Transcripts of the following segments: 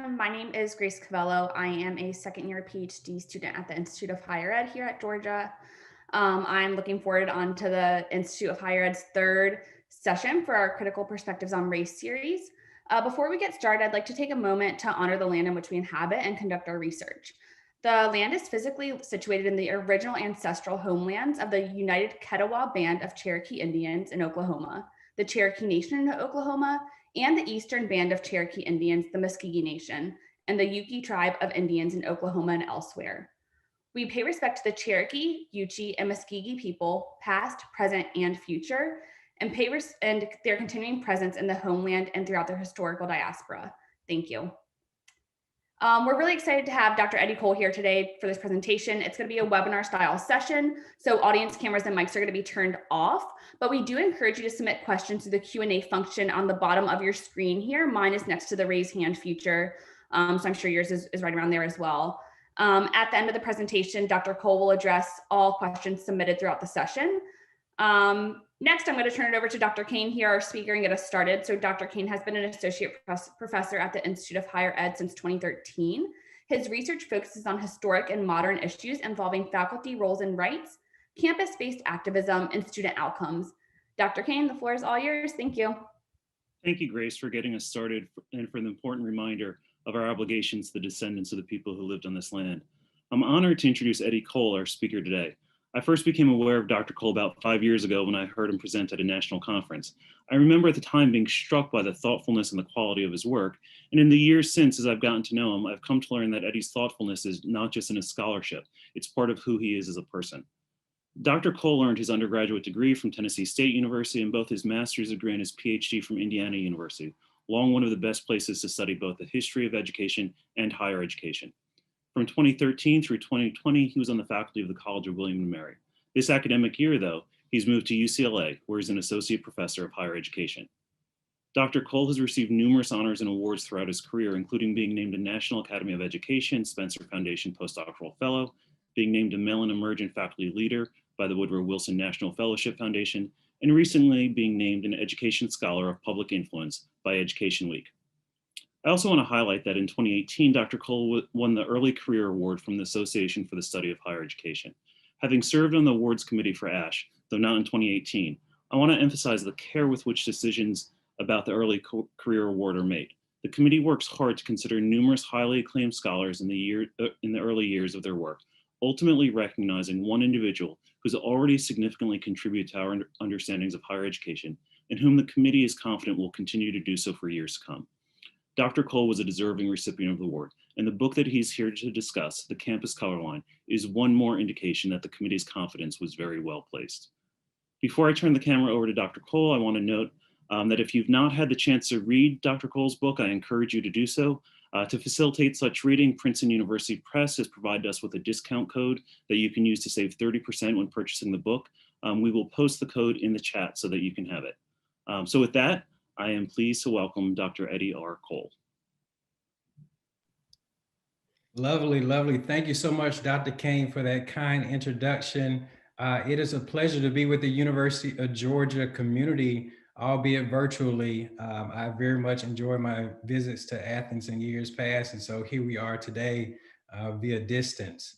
My name is Grace Cavello. I am a second year PhD student at the Institute of Higher Ed here at Georgia. I'm looking forward on to the Institute of Higher Ed's third session for our Critical Perspectives on Race series. Before we get started, I'd like to take a moment to honor the land in which we inhabit and conduct our research. The land is physically situated in the original ancestral homelands of the United Ketowah Band of Cherokee Indians in Oklahoma, the Cherokee Nation in Oklahoma, and the Eastern Band of Cherokee Indians, the Muscogee Nation, and the Yuki Tribe of Indians in Oklahoma and elsewhere. We pay respect to the Cherokee, Yuchi, and Muscogee people, past, present, and future, and and their continuing presence in the homeland and throughout their historical diaspora. Thank you. We're really excited to have Dr. Eddie Cole here today for this presentation. It's going to be a webinar style session, so audience cameras and mics are going to be turned off, but we do encourage you to submit questions through the Q&A function on the bottom of your screen here. Mine is next to the raise hand feature, so I'm sure yours is right around there as well. At the end of the presentation, Dr. Cole will address all questions submitted throughout the session. Next, I'm going to turn it over to Dr. Kane here, our speaker, and get us started. So Dr. Kane has been an associate professor at the Institute of Higher Ed since 2013. His research focuses on historic and modern issues involving faculty roles and rights, campus-based activism, and student outcomes. Dr. Kane, the floor is all yours. Thank you. Thank you, Grace, for getting us started and for the important reminder of our obligations to the descendants of the people who lived on this land. I'm honored to introduce Eddie Cole, our speaker today. I first became aware of Dr. Cole about 5 years ago when I heard him present at a national conference. I remember at the time being struck by the thoughtfulness and the quality of his work. And in the years since, as I've gotten to know him, I've come to learn that Eddie's thoughtfulness is not just in his scholarship, it's part of who he is as a person. Dr. Cole earned his undergraduate degree from Tennessee State University and both his master's degree and his PhD from Indiana University, along one of the best places to study both the history of education and higher education. From 2013 through 2020, he was on the faculty of the College of William & Mary. This academic year, though, he's moved to UCLA, where he's an associate professor of higher education. Dr. Cole has received numerous honors and awards throughout his career, including being named a National Academy of Education Spencer Foundation Postdoctoral Fellow, being named a Mellon Emergent Faculty Leader by the Woodrow Wilson National Fellowship Foundation, and recently being named an Education Scholar of Public Influence by Education Week. I also want to highlight that in 2018, Dr. Cole won the Early Career Award from the Association for the Study of Higher Education. Having served on the awards committee for ASH, though not in 2018, I want to emphasize the care with which decisions about the Early Career Award are made. The committee works hard to consider numerous highly acclaimed scholars in the early years of their work, ultimately recognizing one individual who's already significantly contributed to our understandings of higher education and whom the committee is confident will continue to do so for years to come. Dr. Cole was a deserving recipient of the award, and the book that he's here to discuss, The Campus Colorline, is one more indication that the committee's confidence was very well placed. Before I turn the camera over to Dr. Cole, I want to note that if you've not had the chance to read Dr. Cole's book, I encourage you to do so. To facilitate such reading, Princeton University Press has provided us with a discount code that you can use to save 30% when purchasing the book. We will post the code in the chat so that you can have it. So with that, I am pleased to welcome Dr. Eddie R. Cole. Lovely, lovely. Thank you so much, Dr. Kane, for that kind introduction. It is a pleasure to be with the University of Georgia community, albeit virtually. I very much enjoy my visits to Athens in years past, and so here we are today via distance.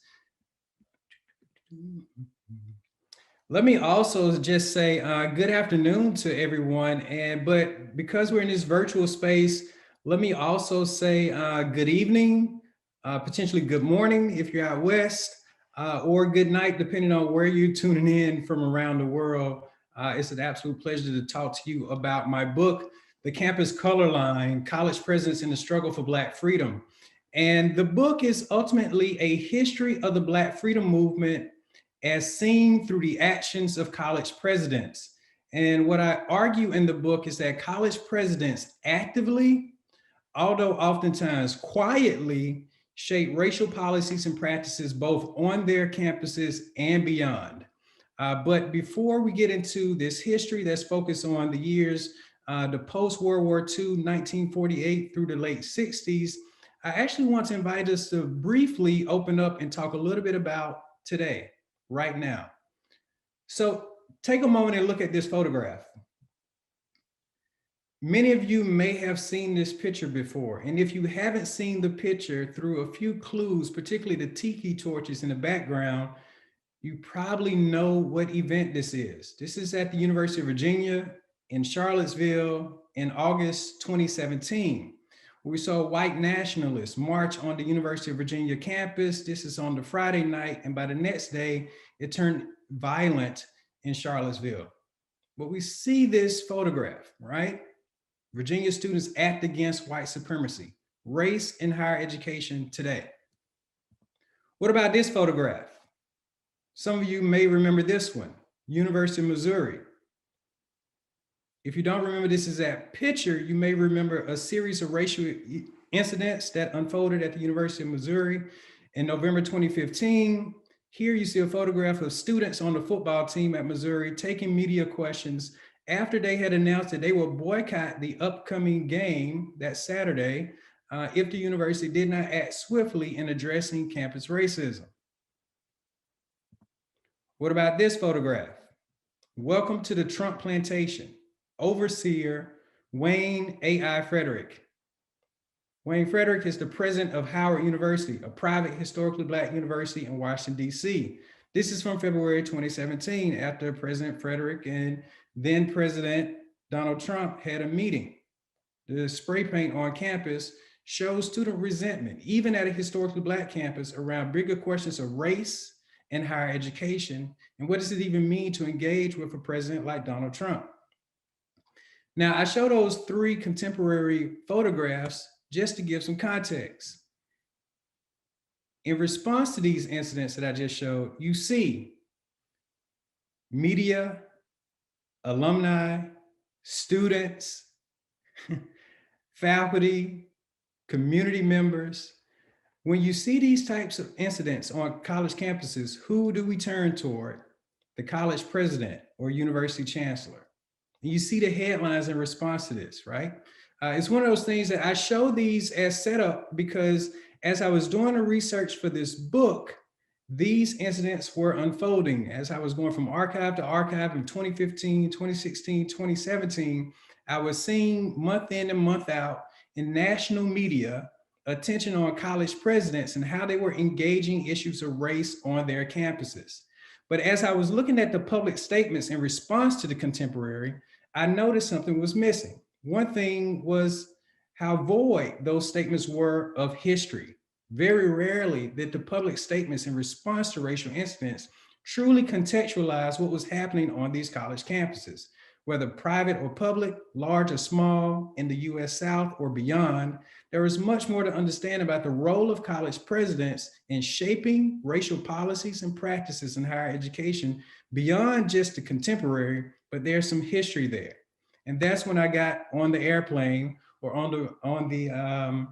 Let me also just say good afternoon to everyone, but because we're in this virtual space, let me also say good evening, potentially good morning if you're out west, or good night depending on where you're tuning in from around the world. It's an absolute pleasure to talk to you about my book, The Campus Colorline, College Presidents in the Struggle for Black Freedom. And the book is ultimately a history of the Black freedom movement as seen through the actions of college presidents. And what I argue in the book is that college presidents actively, although oftentimes quietly, shape racial policies and practices both on their campuses and beyond. But before we get into this history that's focused on the years, the post-World War II, 1948 through the late 60s, I actually want to invite us to briefly open up and talk a little bit about today, right now. So take a moment and look at this photograph. Many of you may have seen this picture before. And if you haven't seen the picture, through a few clues, particularly the tiki torches in the background, you probably know what event this is. This is at the University of Virginia in Charlottesville in August 2017. We saw white nationalists march on the University of Virginia campus. This is on the Friday night, and by the next day, it turned violent in Charlottesville. But we see this photograph, right? Virginia students act against white supremacy, race in higher education today. What about this photograph? Some of you may remember this one, University of Missouri. If you don't remember this is that picture, you may remember a series of racial incidents that unfolded at the University of Missouri in November 2015. Here you see a photograph of students on the football team at Missouri taking media questions after they had announced that they would boycott the upcoming game that Saturday if the university did not act swiftly in addressing campus racism. What about this photograph? Welcome to the Trump Plantation. Overseer Wayne A.I. Frederick. Wayne Frederick is the president of Howard University, a private historically Black university in Washington, D.C. This is from February 2017, after President Frederick and then President Donald Trump had a meeting. The spray paint on campus shows student resentment, even at a historically Black campus, around bigger questions of race and higher education. And what does it even mean to engage with a president like Donald Trump? Now, I show those three contemporary photographs just to give some context. In response to these incidents that I just showed, you see media, alumni, students, faculty, community members. When you see these types of incidents on college campuses, who do we turn toward? The college president or university chancellor. And you see the headlines in response to this, right? It's one of those things that I show these as setup because as I was doing the research for this book, these incidents were unfolding as I was going from archive to archive in 2015, 2016, 2017. I was seeing month in and month out in national media attention on college presidents and how they were engaging issues of race on their campuses. But as I was looking at the public statements in response to the contemporary, I noticed something was missing. One thing was how void those statements were of history. Very rarely did the public statements in response to racial incidents truly contextualize what was happening on these college campuses, whether private or public, large or small, in the US South or beyond. There is much more to understand about the role of college presidents in shaping racial policies and practices in higher education beyond just the contemporary, but there's some history there. And that's when I got on the airplane or on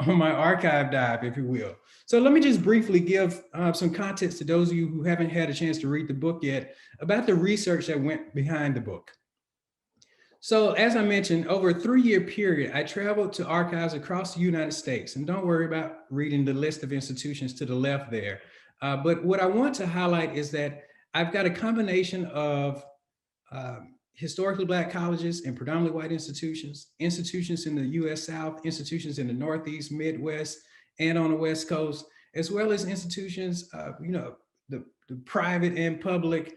my archive dive, if you will. So let me just briefly give some context to those of you who haven't had a chance to read the book yet about the research that went behind the book. So as I mentioned, over a 3-year period, I traveled to archives across the United States. And don't worry about reading the list of institutions to the left there. But what I want to highlight is that I've got a combination of historically Black colleges and predominantly white institutions, institutions in the US South, institutions in the Northeast, Midwest, and on the West Coast, as well as institutions, the private and public,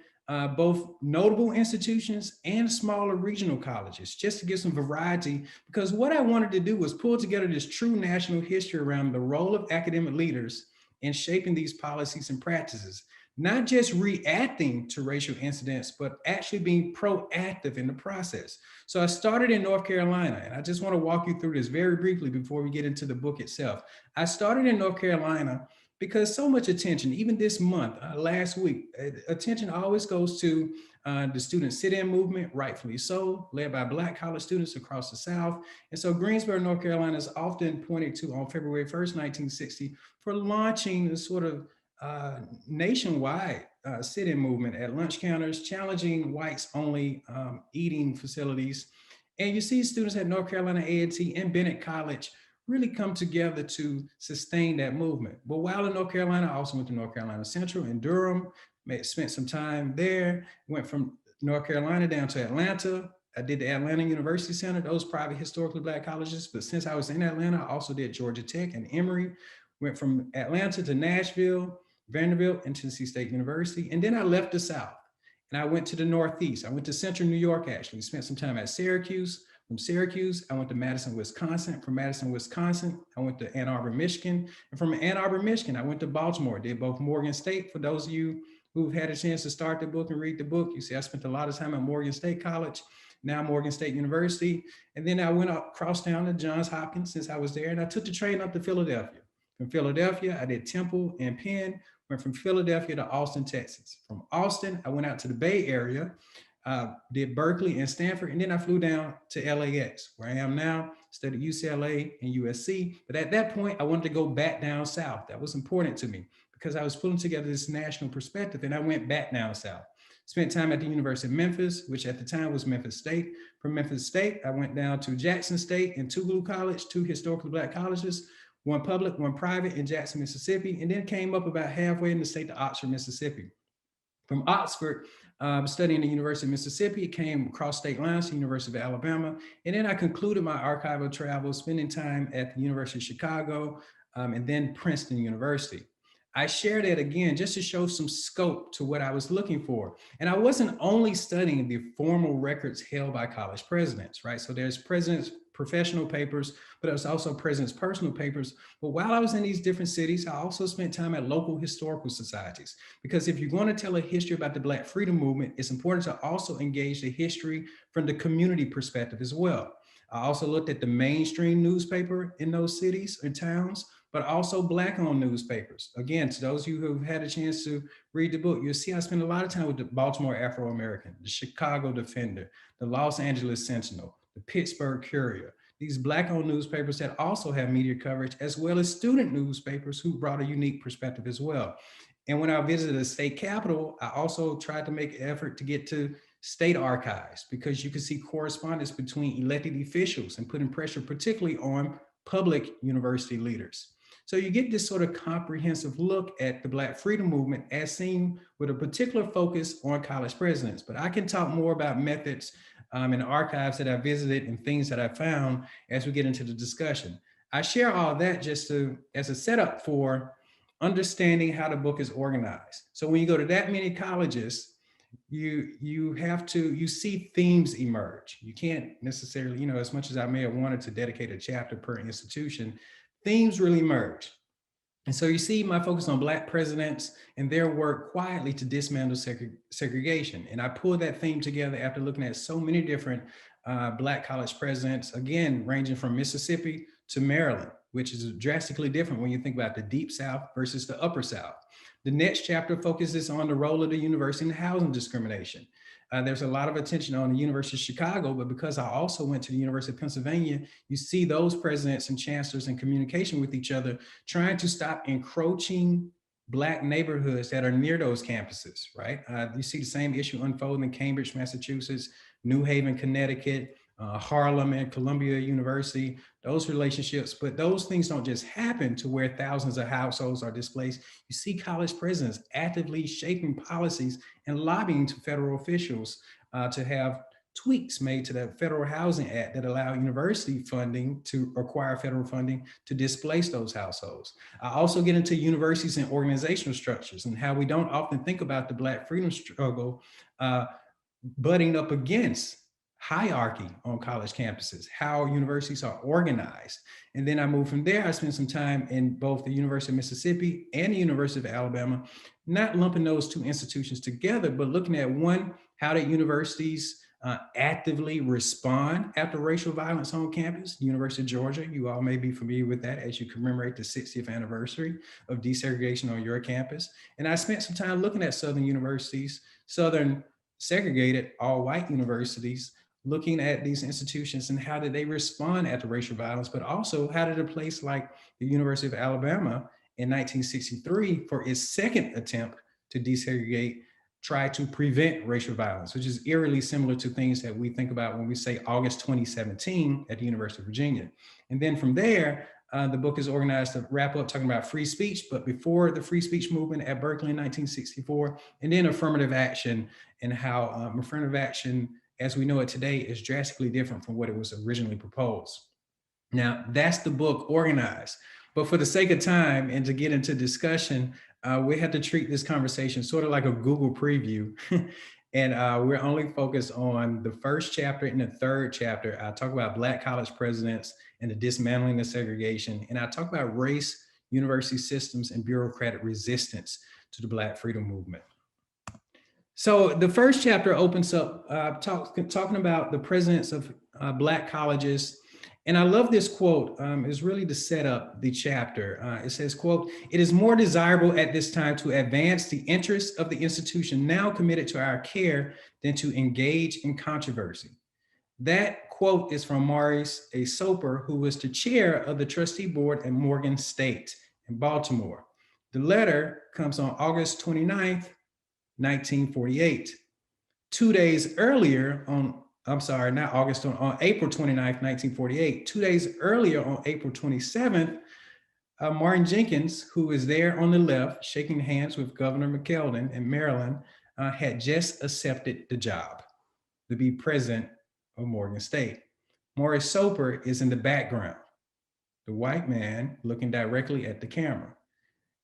both notable institutions and smaller regional colleges, just to give some variety, because what I wanted to do was pull together this true national history around the role of academic leaders in shaping these policies and practices. Not just reacting to racial incidents, but actually being proactive in the process. So I started in North Carolina, and I just want to walk you through this very briefly before we get into the book itself. I started in North Carolina because so much attention, even this month, last week, attention always goes to the student sit-in movement, rightfully so, led by Black college students across the South. And so Greensboro, North Carolina is often pointed to on February 1st, 1960, for launching the sort of nationwide sit-in movement at lunch counters, challenging whites-only eating facilities. And you see students at North Carolina A&T and Bennett College really come together to sustain that movement. But while in North Carolina, I also went to North Carolina Central in Durham, spent some time there, went from North Carolina down to Atlanta, I did the Atlanta University Center, those private historically Black colleges. But since I was in Atlanta, I also did Georgia Tech and Emory, went from Atlanta to Nashville, Vanderbilt, and Tennessee State University. And then I left the South and I went to the Northeast. I went to Central New York, actually, spent some time at Syracuse. From Syracuse, I went to Madison, Wisconsin. From Madison, Wisconsin, I went to Ann Arbor, Michigan. And from Ann Arbor, Michigan, I went to Baltimore, did both Morgan State. For those of you who've had a chance to start the book and read the book, you see I spent a lot of time at Morgan State College, now Morgan State University. And then I went across town to Johns Hopkins since I was there, and I took the train up to Philadelphia. From Philadelphia, I did Temple and Penn, went from Philadelphia to Austin, Texas. From Austin, I went out to the Bay Area, did Berkeley and Stanford, and then I flew down to LAX, where I am now, studied UCLA and USC. But at that point, I wanted to go back down south. That was important to me because I was pulling together this national perspective, and I went back down south. Spent time at the University of Memphis, which at the time was Memphis State. From Memphis State, I went down to Jackson State and Tougaloo College, two historically Black colleges, one public, one private in Jackson, Mississippi, and then came up about halfway in the state to Oxford, Mississippi. From Oxford, studying at the University of Mississippi, came across state lines to the University of Alabama. And then I concluded my archival travel, spending time at the University of Chicago, and then Princeton University. I share that again, just to show some scope to what I was looking for. And I wasn't only studying the formal records held by college presidents, right? So there's presidents' professional papers, but there's also presidents' personal papers. But while I was in these different cities, I also spent time at local historical societies, because if you're going to tell a history about the Black freedom movement, it's important to also engage the history from the community perspective as well. I also looked at the mainstream newspaper in those cities and towns, but also Black-owned newspapers. Again, to those of you who've had a chance to read the book, you'll see I spend a lot of time with the Baltimore Afro-American, the Chicago Defender, the Los Angeles Sentinel, the Pittsburgh Courier, these Black-owned newspapers that also have media coverage, as well as student newspapers who brought a unique perspective as well. And when I visited the state capitol, I also tried to make an effort to get to state archives, because you can see correspondence between elected officials and putting pressure particularly on public university leaders. So you get this sort of comprehensive look at the Black freedom movement as seen with a particular focus on college presidents. But I can talk more about methods and archives that I visited and things that I found as we get into the discussion. I share all that just as a setup for understanding how the book is organized. So when you go to that many colleges, you see themes emerge. You can't necessarily, as much as I may have wanted to dedicate a chapter per institution, themes really emerge. And so you see my focus on Black presidents and their work quietly to dismantle segregation. And I pulled that theme together after looking at so many different Black college presidents, again, ranging from Mississippi to Maryland, which is drastically different when you think about the Deep South versus the Upper South. The next chapter focuses on the role of the university in housing discrimination. There's a lot of attention on the University of Chicago, but because I also went to the University of Pennsylvania, you see those presidents and chancellors in communication with each other, trying to stop encroaching Black neighborhoods that are near those campuses, right? You see the same issue unfold in Cambridge, Massachusetts, New Haven, Connecticut, Harlem and Columbia University, those relationships. But those things don't just happen to where thousands of households are displaced. You see college presidents actively shaping policies and lobbying to federal officials to have tweaks made to the Federal Housing Act that allow university funding to acquire federal funding to displace those households. I also get into universities and organizational structures and how we don't often think about the Black freedom struggle butting up against hierarchy on college campuses, how universities are organized. And then I moved from there. I spent some time in both the University of Mississippi and the University of Alabama, not lumping those two institutions together, but looking at one, how did universities actively respond after racial violence on campus? University of Georgia, you all may be familiar with that as you commemorate the 60th anniversary of desegregation on your campus. And I spent some time looking at Southern universities, Southern segregated all white universities, looking at these institutions and how did they respond after racial violence, but also how did a place like the University of Alabama in 1963, for its second attempt to desegregate, try to prevent racial violence, which is eerily similar to things that we think about when we say August 2017 at the University of Virginia. And then from there, the book is organized to wrap up talking about free speech, but before the free speech movement at Berkeley in 1964, and then affirmative action and how affirmative action as we know it today is drastically different from what it was originally proposed. Now, that's the book organized. But for the sake of time and to get into discussion, we had to treat this conversation sort of like a Google preview. And we're only focused on the first chapter and the third chapter. I talk about Black college presidents and the dismantling of segregation. And I talk about race, university systems, and bureaucratic resistance to the Black freedom movement. So the first chapter opens up talking about the presidents of Black colleges. And I love this quote. It's really to set up the chapter. It says, quote, "It is more desirable at this time to advance the interests of the institution now committed to our care than to engage in controversy." That quote is from Maurice A. Soper, who was the chair of the trustee board at Morgan State in Baltimore. The letter comes on August 29th, 1948. 2 days earlier on April 29th, 1948. 2 days earlier on April 27th, Martin Jenkins, who is there on the left, shaking hands with Governor McKeldin in Maryland, had just accepted the job to be president of Morgan State. Maurice Soper is in the background, the white man looking directly at the camera.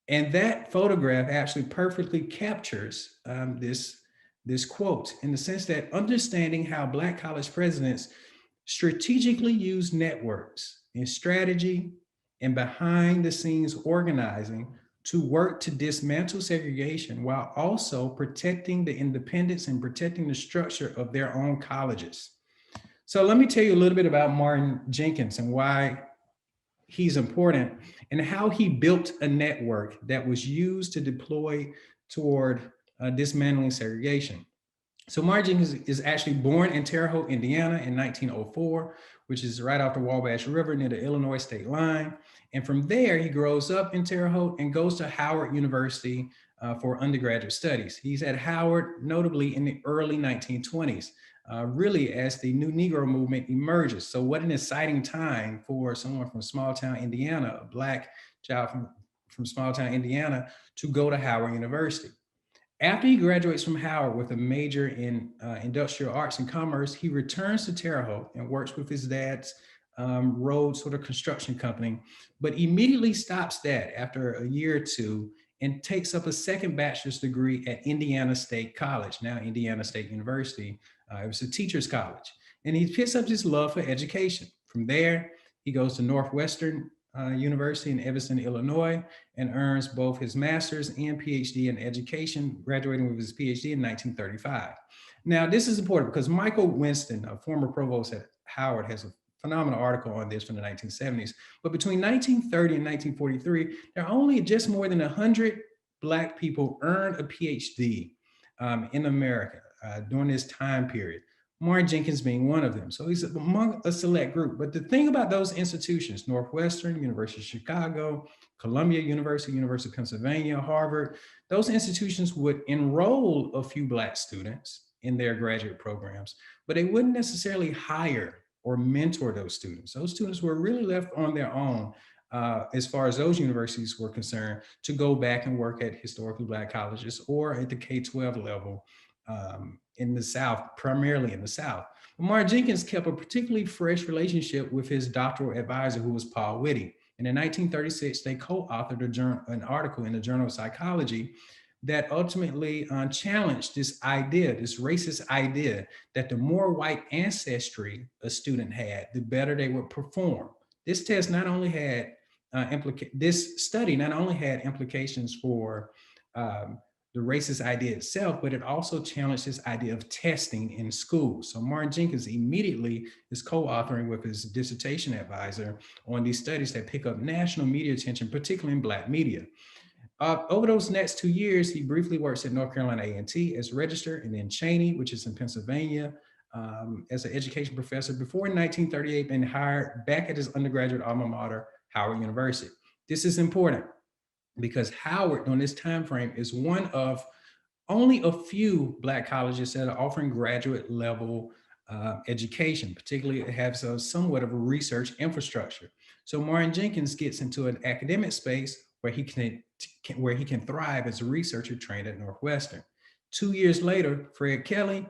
And that photograph actually perfectly captures this quote in the sense that understanding how Black college presidents strategically use networks and strategy and behind the scenes organizing to work to dismantle segregation while also protecting the independence and protecting the structure of their own colleges. So let me tell you a little bit about Martin Jenkins and why he's important and how he built a network that was used to deploy toward dismantling segregation. So Martin Jenkins is actually born in Terre Haute, Indiana in 1904, which is right off the Wabash River near the Illinois state line. And from there, he grows up in Terre Haute and goes to Howard University for undergraduate studies. He's at Howard, notably in the early 1920s, really as the New Negro movement emerges. So what an exciting time for someone from small town Indiana, a Black child from small town Indiana, to go to Howard University. After he graduates from Howard with a major in industrial arts and commerce, he returns to Terre Haute and works with his dad's road sort of construction company, but immediately stops that after a year or two and takes up a second bachelor's degree at Indiana State College, now Indiana State University. It was a teacher's college. And he picks up this love for education. From there, he goes to Northwestern University in Evanston, Illinois, and earns both his master's and PhD in education, graduating with his PhD in 1935. Now, this is important because Michael Winston, a former provost at Howard, has a phenomenal article on this from the 1970s. But between 1930 and 1943, there are only just more than 100 Black people earned a PhD in America during this time period. Martin Jenkins being one of them. So he's among a select group. But the thing about those institutions, Northwestern, University of Chicago, Columbia University, University of Pennsylvania, Harvard, those institutions would enroll a few Black students in their graduate programs, but they wouldn't necessarily hire or mentor those students. Those students were really left on their own as far as those universities were concerned to go back and work at historically Black colleges or at the K-12 level in the South, primarily in the South. But Martin Jenkins kept a particularly fresh relationship with his doctoral advisor, who was Paul Whitty. And in 1936, they co-authored an article in the Journal of Psychology that ultimately challenged this idea, this racist idea, that the more white ancestry a student had, the better they would perform. This test not only had this study not only had implications for the racist idea itself, but it also challenged this idea of testing in schools. So Martin Jenkins immediately is co-authoring with his dissertation advisor on these studies that pick up national media attention, particularly in Black media. Over those next 2 years, he briefly works at North Carolina A&T as register, and then Cheney, which is in Pennsylvania, as an education professor before in 1938 being hired back at his undergraduate alma mater, Howard University. This is important because Howard, during this time frame, is one of only a few Black colleges that are offering graduate level education, particularly it has somewhat of a research infrastructure. So Martin Jenkins gets into an academic space where he can thrive as a researcher trained at Northwestern. 2 years later, Fred Kelly,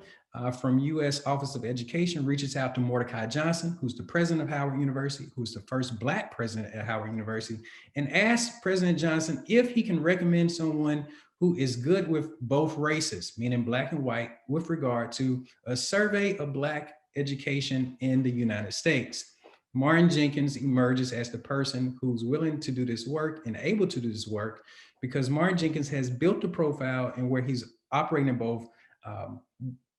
from U.S. Office of Education reaches out to Mordecai Johnson, who's the president of Howard University, who's the first Black president at Howard University, and asks President Johnson if he can recommend someone who is good with both races, meaning Black and white, with regard to a survey of Black education in the United States. Martin Jenkins emerges as the person who's willing to do this work and able to do this work because Martin Jenkins has built a profile and where he's operating in both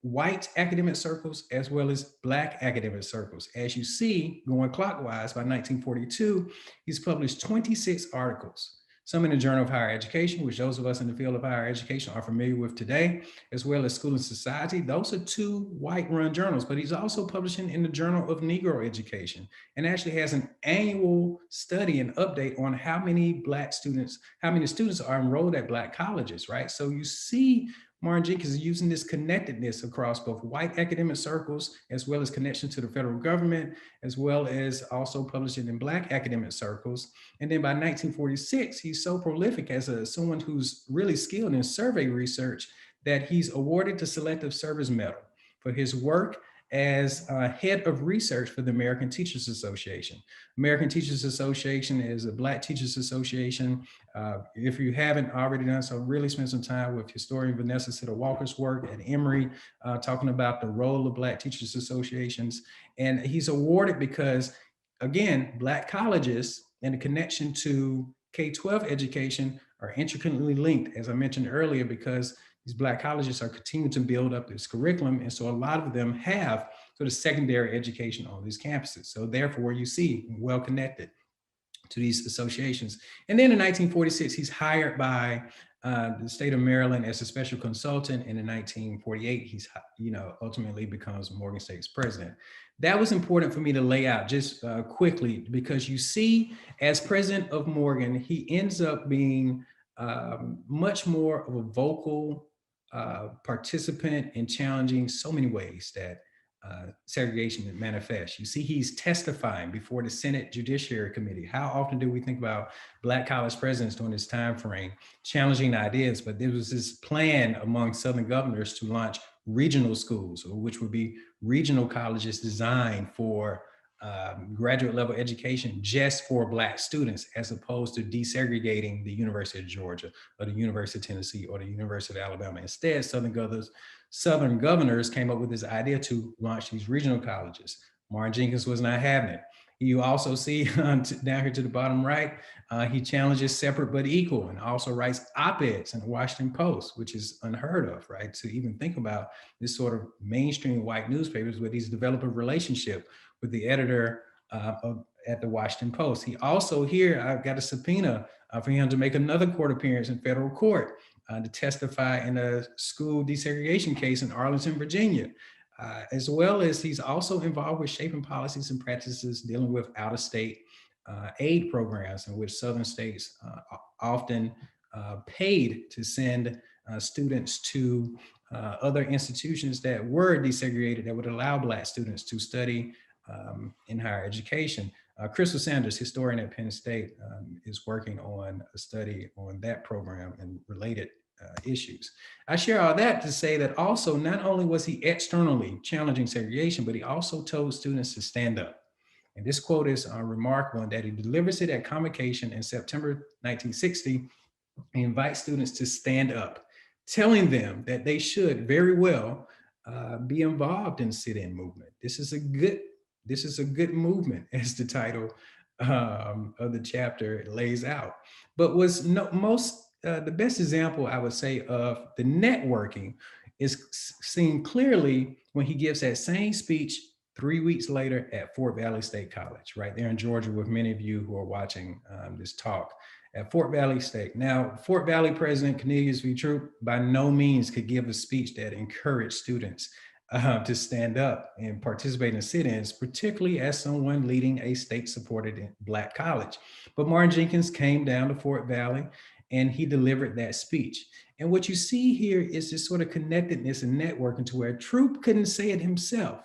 white academic circles as well as Black academic circles. As you see, going clockwise, by 1942, he's published 26 articles, some in the Journal of Higher Education, which those of us in the field of higher education are familiar with today, as well as School and Society. Those are two white-run journals, but he's also publishing in the Journal of Negro Education and actually has an annual study and update on how many students are enrolled at Black colleges, right? So you see Martin Jenkins is using this connectedness across both white academic circles, as well as connection to the federal government, as well as also publishing in Black academic circles. And then by 1946, he's so prolific as someone who's really skilled in survey research that he's awarded the Selective Service Medal for his work as head of research for the American Teachers Association. American Teachers Association is a Black Teachers Association. If you haven't already done so, really spend some time with historian Vanessa Sitter Walker's work at Emory, talking about the role of Black Teachers Associations. And he's awarded because, again, Black colleges and the connection to K-12 education are intricately linked, as I mentioned earlier, because these Black colleges are continuing to build up this curriculum. And so a lot of them have sort of secondary education on these campuses. So therefore you see well-connected to these associations. And then in 1946, he's hired by the state of Maryland as a special consultant. And in 1948, he's, ultimately becomes Morgan State's president. That was important for me to lay out just quickly, because you see, as president of Morgan, he ends up being much more of a vocal participant in challenging so many ways that segregation manifests. You see, he's testifying before the Senate Judiciary Committee. How often do we think about Black college presidents during this time frame challenging ideas? But there was this plan among Southern governors to launch regional schools, which would be regional colleges designed for graduate level education just for Black students, as opposed to desegregating the University of Georgia or the University of Tennessee or the University of Alabama. Instead, Southern governors came up with this idea to launch these regional colleges. Martin Jenkins was not having it. You also see down here to the bottom right, he challenges separate but equal, and also writes op-eds in the Washington Post, which is unheard of, right? To even think about this sort of mainstream white newspapers where he's developed a relationship with the editor at the Washington Post. He also here, I've got a subpoena for him to make another court appearance in federal court to testify in a school desegregation case in Arlington, Virginia. As well as he's also involved with shaping policies and practices dealing with out-of-state aid programs, in which Southern states often paid to send students to other institutions that were desegregated that would allow Black students to study in higher education. Crystal Sanders, historian at Penn State, is working on a study on that program and related issues. I share all that to say that also, not only was he externally challenging segregation, but he also told students to stand up. And this quote is remarkable in that he delivers it at Convocation in September 1960. He invites students to stand up, telling them that they should very well be involved in sit-in movement. This is a good movement, as the title of the chapter lays out. But the best example, I would say, of the networking is seen clearly when he gives that same speech 3 weeks later at Fort Valley State College, right there in Georgia, with many of you who are watching this talk at Fort Valley State. Now, Fort Valley President Cornelius V. Troup by no means could give a speech that encouraged students to stand up and participate in sit-ins, particularly as someone leading a state-supported Black college. But Martin Jenkins came down to Fort Valley and he delivered that speech. And what you see here is this sort of connectedness and networking to where Troup couldn't say it himself,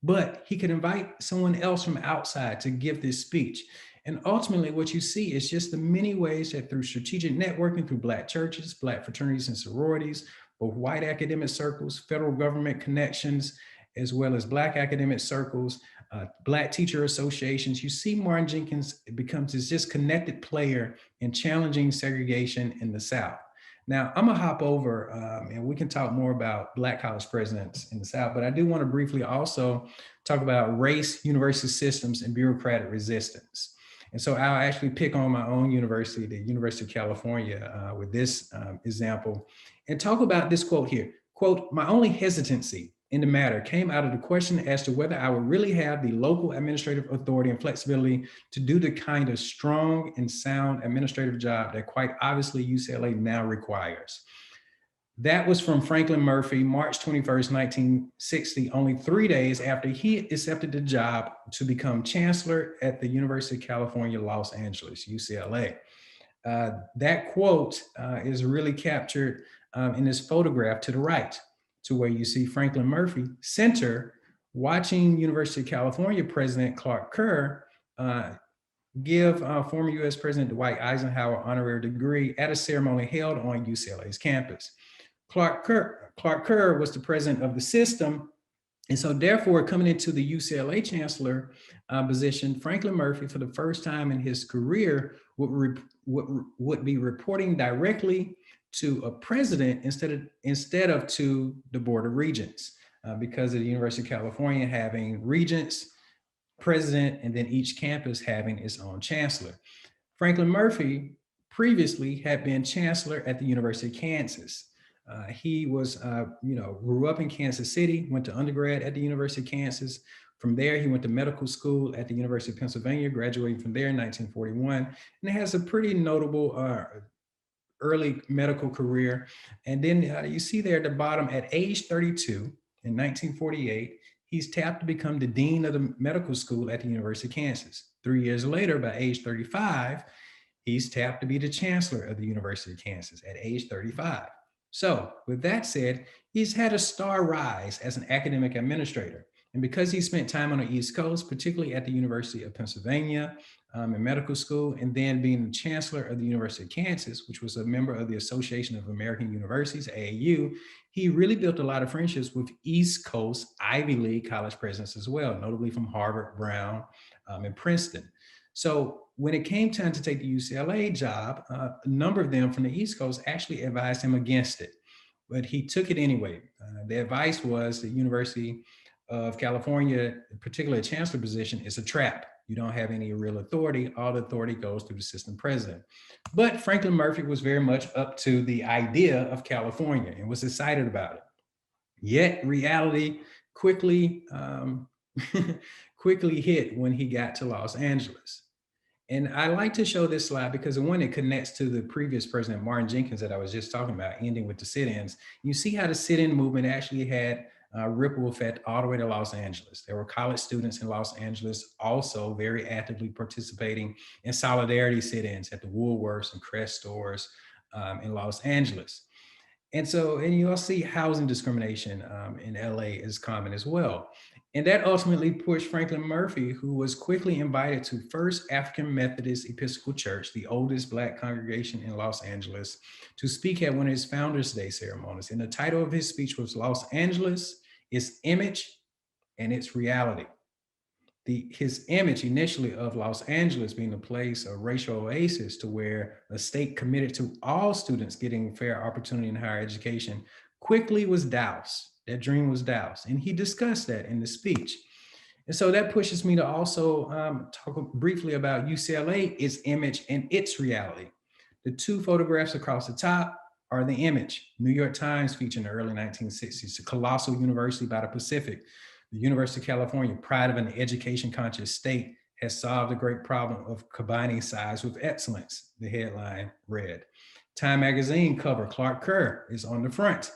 but he could invite someone else from outside to give this speech. And ultimately what you see is just the many ways that through strategic networking, through Black churches, Black fraternities and sororities, both white academic circles, federal government connections, as well as Black academic circles, Black teacher associations. You see Martin Jenkins becomes this just connected player in challenging segregation in the South. Now, I'm gonna hop over and we can talk more about Black college presidents in the South, but I do wanna briefly also talk about race, university systems, and bureaucratic resistance. And so I'll actually pick on my own university, the University of California, with this example, and talk about this quote here. Quote, "My only hesitancy in the matter came out of the question as to whether I would really have the local administrative authority and flexibility to do the kind of strong and sound administrative job that quite obviously UCLA now requires." That was from Franklin Murphy, March 21st, 1960, only 3 days after he accepted the job to become chancellor at the University of California, Los Angeles, UCLA. That quote is really captured in this photograph to the right, to where you see Franklin Murphy center watching University of California President Clark Kerr give former US President Dwight Eisenhower honorary degree at a ceremony held on UCLA's campus. Clark Kerr was the president of the system. And so therefore, coming into the UCLA chancellor position, Franklin Murphy, for the first time in his career, would be reporting directly to a president instead of to the Board of Regents, because of the University of California having regents, president, and then each campus having its own chancellor. Franklin Murphy previously had been chancellor at the University of Kansas. He was, grew up in Kansas City, went to undergrad at the University of Kansas. From there, he went to medical school at the University of Pennsylvania, graduating from there in 1941, and has a pretty notable early medical career. And then you see there at the bottom, at age 32 in 1948, he's tapped to become the dean of the medical school at the University of Kansas. 3 years later, by age 35, he's tapped to be the chancellor of the University of Kansas at age 35. So with that said, he's had a star rise as an academic administrator. And because he spent time on the East Coast, particularly at the University of Pennsylvania in medical school, and then being the chancellor of the University of Kansas, which was a member of the Association of American Universities, AAU, he really built a lot of friendships with East Coast Ivy League college presidents as well, notably from Harvard, Brown, and Princeton. So when it came time to take the UCLA job, a number of them from the East Coast actually advised him against it, but he took it anyway. The advice was the University of California, particularly a chancellor position, is a trap. You don't have any real authority. All the authority goes through the system president. But Franklin Murphy was very much up to the idea of California and was excited about it. Yet reality quickly hit when he got to Los Angeles. And I like to show this slide because the one that connects to the previous president, Martin Jenkins, that I was just talking about, ending with the sit-ins. You see how the sit-in movement actually had a ripple effect all the way to Los Angeles. There were college students in Los Angeles also very actively participating in solidarity sit-ins at the Woolworths and Crest stores in Los Angeles. And you'll see housing discrimination in LA is common as well. And that ultimately pushed Franklin Murphy, who was quickly invited to First African Methodist Episcopal Church, the oldest Black congregation in Los Angeles, to speak at one of his Founders Day ceremonies. And the title of his speech was Los Angeles, Its Image and Its Reality. His image initially of Los Angeles being a place, a racial oasis, to where a state committed to all students getting fair opportunity in higher education, quickly was doused. That dream was doused. And he discussed that in the speech. And so that pushes me to also talk briefly about UCLA, its image and its reality. The two photographs across the top are the image. New York Times featured in the early 1960s, the colossal university by the Pacific. The University of California, pride of an education-conscious state, has solved the great problem of combining size with excellence, the headline read. Time magazine cover, Clark Kerr is on the front,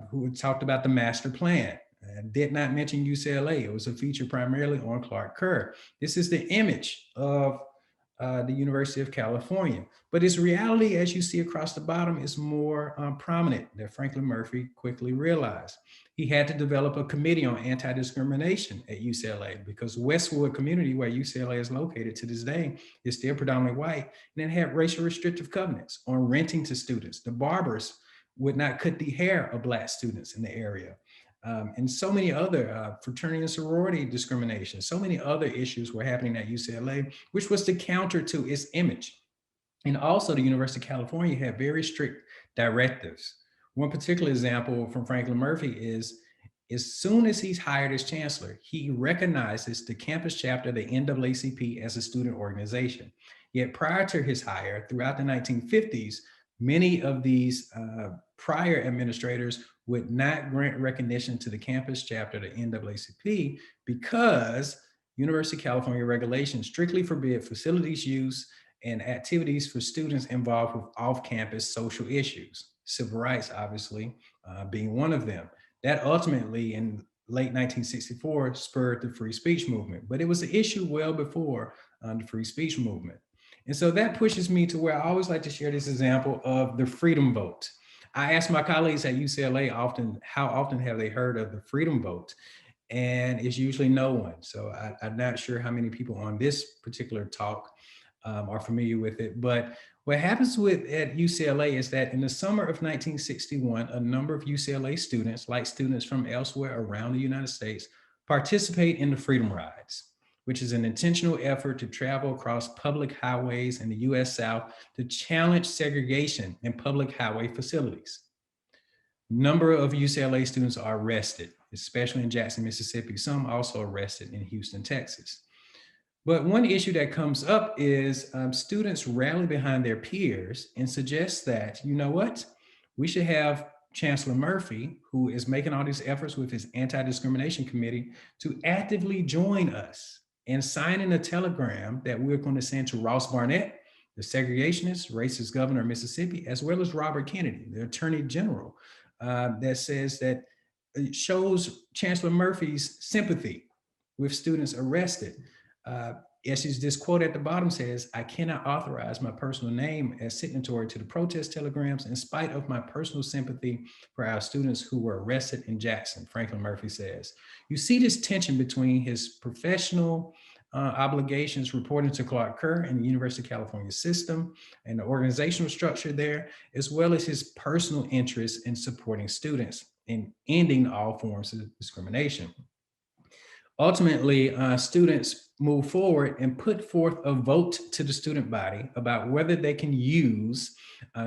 who talked about the master plan. Did not mention UCLA. It was a feature primarily on Clark Kerr. This is the image of the University of California. But its reality, as you see across the bottom, is more prominent, that Franklin Murphy quickly realized. He had to develop a committee on anti-discrimination at UCLA because Westwood community, where UCLA is located to this day, is still predominantly white, and it had racial restrictive covenants on renting to students. The barbers would not cut the hair of Black students in the area. And so many other fraternity and sorority discrimination, so many other issues were happening at UCLA, which was to counter to its image. And also the University of California had very strict directives. One particular example from Franklin Murphy is, as soon as he's hired as chancellor, he recognizes the campus chapter of the NAACP as a student organization. Yet prior to his hire, throughout the 1950s, many of these prior administrators would not grant recognition to the campus chapter of the NAACP because University of California regulations strictly forbid facilities use and activities for students involved with off-campus social issues, civil rights obviously being one of them. That ultimately in late 1964 spurred the free speech movement, but it was an issue well before the free speech movement. And so that pushes me to where I always like to share this example of the freedom vote. I ask my colleagues at UCLA often, how often have they heard of the freedom vote? And it's usually no one. So I'm not sure how many people on this particular talk are familiar with it. But what happens at UCLA is that in the summer of 1961, a number of UCLA students, like students from elsewhere around the United States, participate in the Freedom Rides, which is an intentional effort to travel across public highways in the US South to challenge segregation in public highway facilities. Number of UCLA students are arrested, especially in Jackson, Mississippi. Some also arrested in Houston, Texas. But one issue that comes up is students rally behind their peers and suggest that, you know what, we should have Chancellor Murphy, who is making all these efforts with his anti-discrimination committee, to actively join us and sign in a telegram that we're going to send to Ross Barnett, the segregationist, racist governor of Mississippi, as well as Robert Kennedy, the attorney general, that says that it shows Chancellor Murphy's sympathy with students arrested. As this quote at the bottom says, "I cannot authorize my personal name as signatory to the protest telegrams in spite of my personal sympathy for our students who were arrested in Jackson," Franklin Murphy says. You see this tension between his professional obligations reporting to Clark Kerr and the University of California system and the organizational structure there, as well as his personal interest in supporting students and ending all forms of discrimination. Ultimately, students move forward and put forth a vote to the student body about whether they can use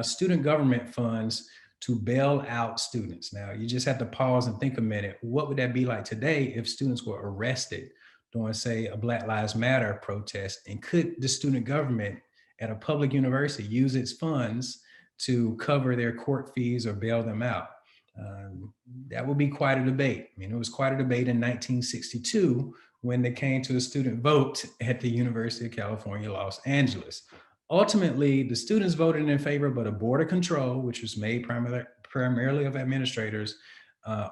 student government funds to bail out students. Now, you just have to pause and think a minute. What would that be like today if students were arrested during, say, a Black Lives Matter protest? And could the student government at a public university use its funds to cover their court fees or bail them out? That would be quite a debate. I mean, it was quite a debate in 1962 when they came to a student vote at the University of California, Los Angeles. Ultimately, the students voted in favor, but a board of control, which was made primarily of administrators,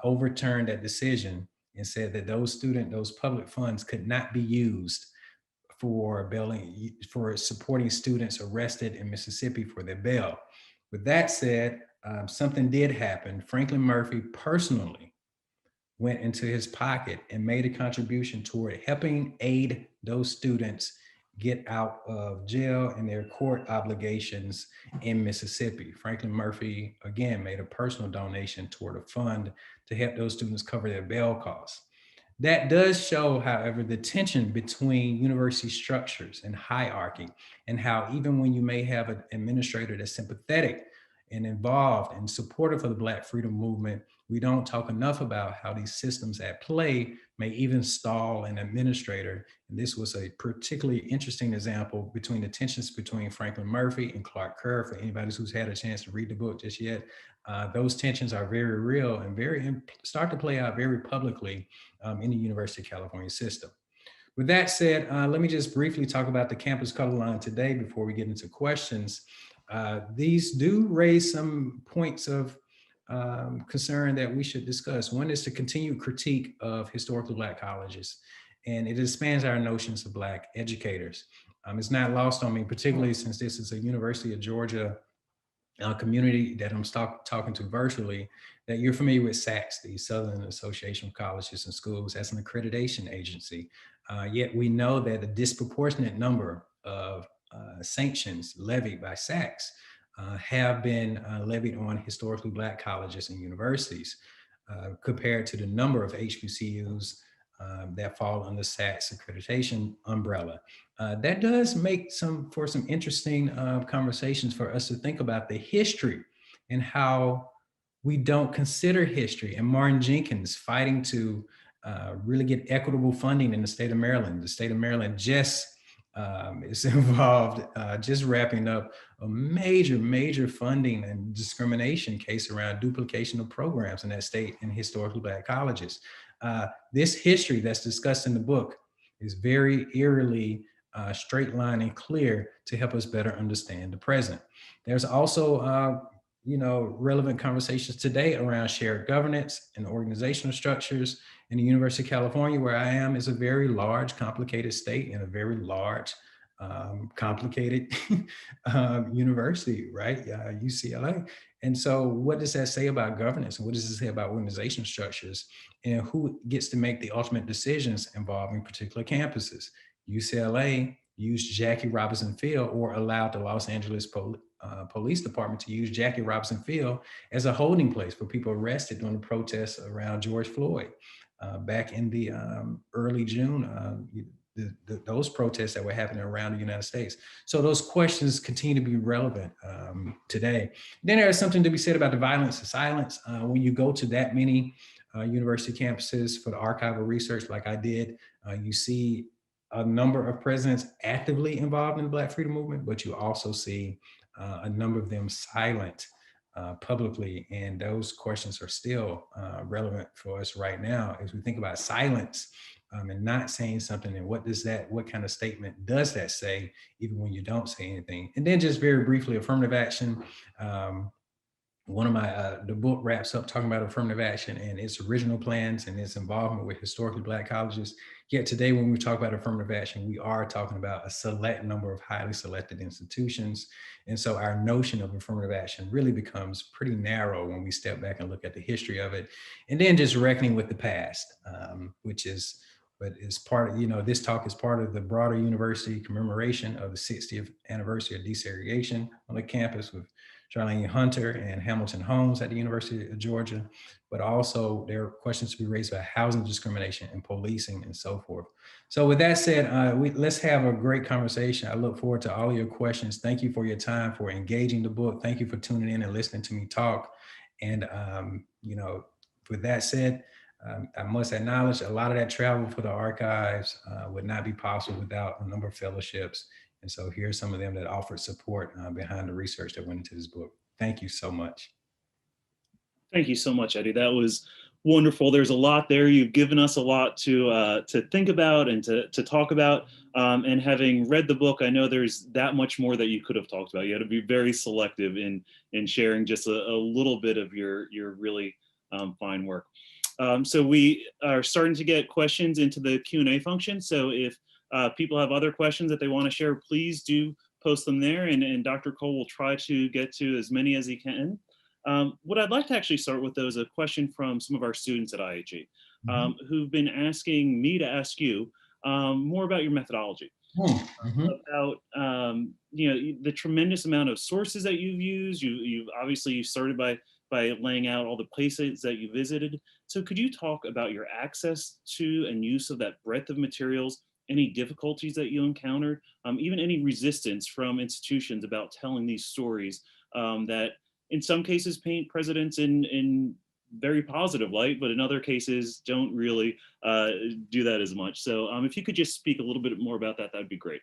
overturned that decision and said that those public funds could not be used for supporting students arrested in Mississippi for their bail. With that said, something did happen. Franklin Murphy personally went into his pocket and made a contribution toward helping aid those students get out of jail and their court obligations in Mississippi. Franklin Murphy, again, made a personal donation toward a fund to help those students cover their bail costs. That does show, however, the tension between university structures and hierarchy, and how even when you may have an administrator that's sympathetic and involved and supportive of the Black freedom movement, we don't talk enough about how these systems at play may even stall an administrator. And this was a particularly interesting example between the tensions between Franklin Murphy and Clark Kerr. For anybody who's had a chance to read the book just yet, those tensions are very real and start to play out very publicly in the University of California system. With that said, let me just briefly talk about the campus color line today before we get into questions. These do raise some points of concern that we should discuss. One is the continued critique of historically Black colleges, and it expands our notions of Black educators. It's not lost on me, particularly since this is a University of Georgia community that I'm talking to virtually, that you're familiar with SACS, the Southern Association of Colleges and Schools, as an accreditation agency. Yet we know that a disproportionate number of sanctions levied by SACS have been levied on historically Black colleges and universities, compared to the number of HBCUs that fall under SAT's accreditation umbrella. That does make for some interesting conversations for us to think about the history and how we don't consider history. And Martin Jenkins fighting to really get equitable funding in the state of Maryland. The state of Maryland just is involved, just wrapping up a major funding and discrimination case around duplication of programs in that state in historically Black colleges. This history that's discussed in the book is very eerily straight line and clear to help us better understand the present. There's also relevant conversations today around shared governance and organizational structures. In the University of California, where I am, is a very large, complicated state and a very large, complicated university, right? UCLA. And so what does that say about governance? And what does it say about organizational structures? And who gets to make the ultimate decisions involving particular campuses? UCLA used Jackie Robinson Field, or allowed the Los Angeles Police Department to use Jackie Robinson Field as a holding place for people arrested during the protests around George Floyd. Back in the early June, those protests that were happening around the United States. So those questions continue to be relevant today. Then there is something to be said about the violence and silence. When you go to that many university campuses for the archival research like I did, you see a number of presidents actively involved in the Black Freedom Movement, but you also see a number of them silent publicly. And those questions are still relevant for us right now as we think about silence and not saying something. And what kind of statement does that say, even when you don't say anything? And then just very briefly, affirmative action. One of the book wraps up talking about affirmative action and its original plans and its involvement with historically Black colleges. Yet today, when we talk about affirmative action, we are talking about a select number of highly selected institutions. And so our notion of affirmative action really becomes pretty narrow when we step back and look at the history of it. And then just reckoning with the past, but is part of, this talk is part of the broader university commemoration of the 60th anniversary of desegregation on the campus with Charlene Hunter and Hamilton Holmes at the University of Georgia, but also there are questions to be raised about housing discrimination and policing and so forth. So with that said, let's have a great conversation. I look forward to all of your questions. Thank you for your time, for engaging the book. Thank you for tuning in and listening to me talk. And, with that said, I must acknowledge a lot of that travel for the archives would not be possible without a number of fellowships. And so here's some of them that offered support behind the research that went into this book. Thank you so much. Thank you so much, Eddie. That was wonderful. There's a lot there. You've given us a lot to think about and to talk about. And having read the book, I know there's that much more that you could have talked about. You had to be very selective in sharing just a little bit of your really fine work. So we are starting to get questions into the Q&A function. So if people have other questions that they want to share, please do post them there, and Dr. Cole will try to get to as many as he can. What I'd like to actually start with, though, is a question from some of our students at IHE who've been asking me to ask you more about your methodology, about the tremendous amount of sources that you've used. You've obviously started by laying out all the places that you visited. So could you talk about your access to and use of that breadth of materials? Any difficulties that you encountered, even any resistance from institutions about telling these stories that in some cases paint presidents in very positive light, but in other cases don't really do that as much. So if you could just speak a little bit more about that, that'd be great.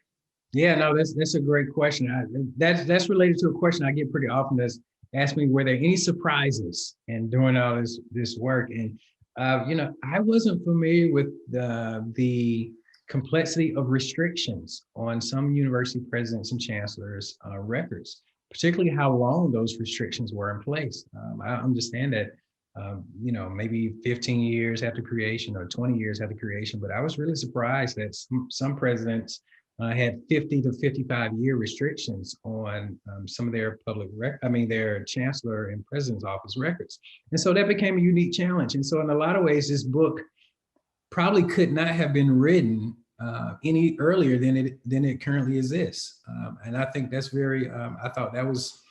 Yeah, no, that's a great question. That's related to a question I get pretty often that's asked me, were there any surprises in doing all this work? And, I wasn't familiar with the complexity of restrictions on some university presidents and chancellors' records, particularly how long those restrictions were in place. I understand that, maybe 15 years after creation or 20 years after creation, but I was really surprised that some presidents had 50 to 55-year restrictions on some of their their chancellor and president's office records. And so that became a unique challenge. And so in a lot of ways, this book probably could not have been written any earlier than it currently exists. And I think that's I thought that was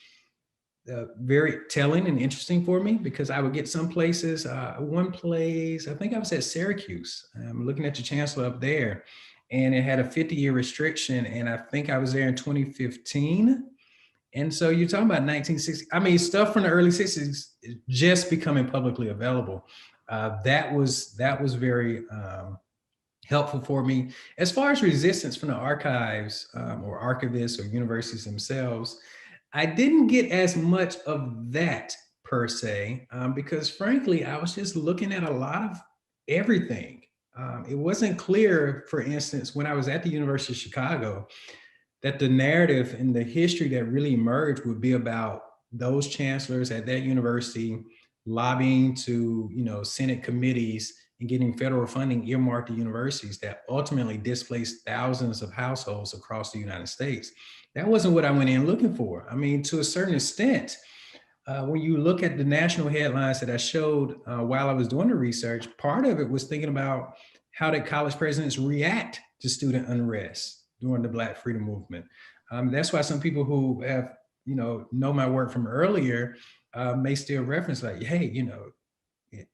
very telling and interesting for me because I would get some places, one place, I think I was at Syracuse. I'm looking at the chancellor up there, and it had a 50-year restriction. And I think I was there in 2015. And so you're talking about 1960. I mean, stuff from the early 60s is just becoming publicly available. That was very helpful for me. As far as resistance from the archives or archivists or universities themselves, I didn't get as much of that per se, because frankly, I was just looking at a lot of everything. It wasn't clear, for instance, when I was at the University of Chicago, that the narrative and the history that really emerged would be about those chancellors at that university lobbying to, Senate committees and getting federal funding earmarked to universities that ultimately displaced thousands of households across the United States. That wasn't what I went in looking for. I mean, to a certain extent, when you look at the national headlines that I showed while I was doing the research, part of it was thinking about how did college presidents react to student unrest during the Black Freedom Movement. That's why some people who have, know my work from earlier may still reference like, hey,